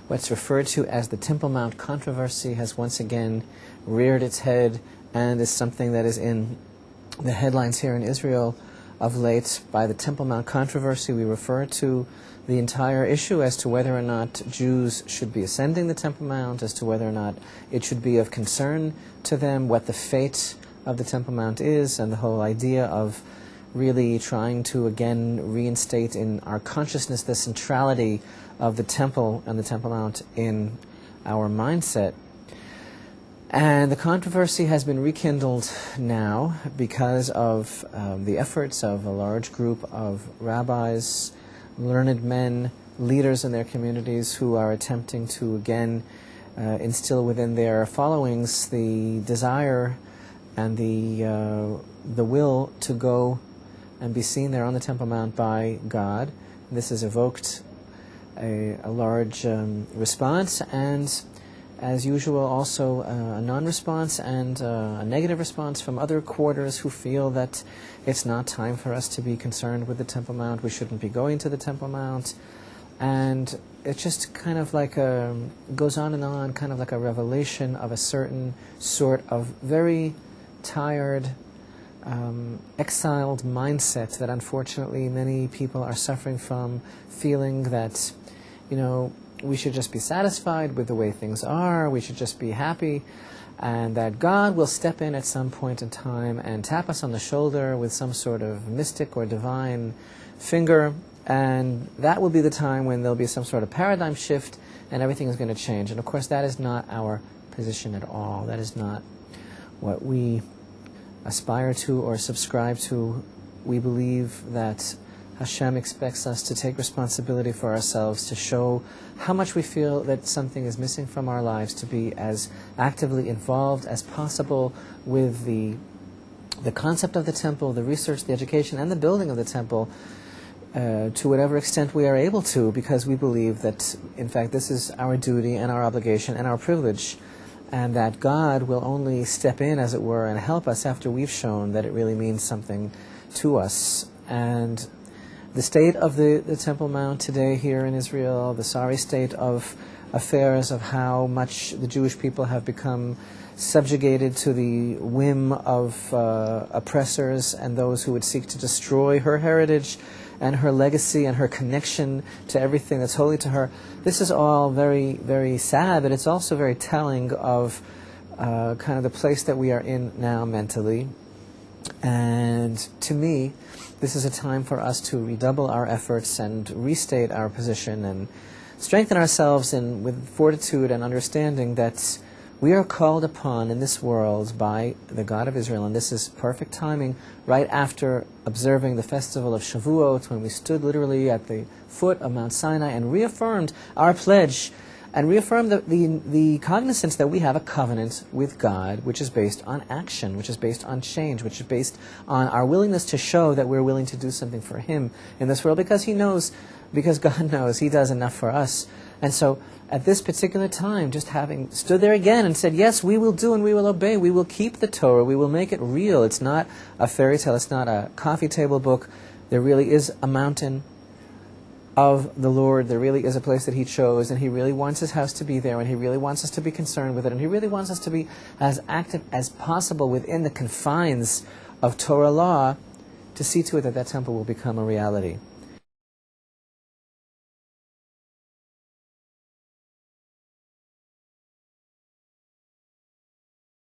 what's referred to as the Temple Mount controversy has once again reared its head and is something that is in the headlines here in Israel of late. By the Temple Mount controversy, we refer to the entire issue as to whether or not Jews should be ascending the Temple Mount, as to whether or not it should be of concern to them, what the fate of the Temple Mount is, and the whole idea of really trying to again reinstate in our consciousness the centrality of the Temple and the Temple Mount in our mindset. And the controversy has been rekindled now because of the efforts of a large group of rabbis, learned men, leaders in their communities who are attempting to again instill within their followings the desire and the will to go and be seen there on the Temple Mount by God. This has evoked a large response, and as usual also a non-response and a negative response from other quarters who feel that it's not time for us to be concerned with the Temple Mount, we shouldn't be going to the Temple Mount. And it just kind of like goes on and on, kind of like a revelation of a certain sort of very tired, exiled mindset that unfortunately many people are suffering from, feeling that, we should just be satisfied with the way things are, we should just be happy, and that God will step in at some point in time and tap us on the shoulder with some sort of mystic or divine finger, and that will be the time when there'll be some sort of paradigm shift and everything is going to change. And of course that is not our position at all. That is not what we aspire to or subscribe to. We believe that Hashem expects us to take responsibility for ourselves, to show how much we feel that something is missing from our lives, to be as actively involved as possible with the concept of the temple, the research, the education, and the building of the temple, to whatever extent we are able to, because we believe that, in fact, this is our duty and our obligation and our privilege, and that God will only step in, as it were, and help us after we've shown that it really means something to us. And the state of the Temple Mount today here in Israel, the sorry state of affairs of how much the Jewish people have become subjugated to the whim of oppressors and those who would seek to destroy her heritage and her legacy and her connection to everything that's holy to her. This is all very, very sad, but it's also very telling of kind of the place that we are in now mentally. And to me, this is a time for us to redouble our efforts and restate our position and strengthen ourselves with fortitude and understanding that we are called upon in this world by the God of Israel, and this is perfect timing, right after observing the festival of Shavuot, when we stood literally at the foot of Mount Sinai and reaffirmed our pledge and reaffirmed the cognizance that we have a covenant with God, which is based on action, which is based on change, which is based on our willingness to show that we're willing to do something for Him in this world, because God knows He does enough for us. And so at this particular time, just having stood there again and said, yes, we will do and we will obey, we will keep the Torah, we will make it real. It's not a fairy tale, it's not a coffee table book. There really is a mountain of the Lord. There really is a place that He chose, and He really wants His house to be there, and He really wants us to be concerned with it, and He really wants us to be as active as possible within the confines of Torah law to see to it that that temple will become a reality.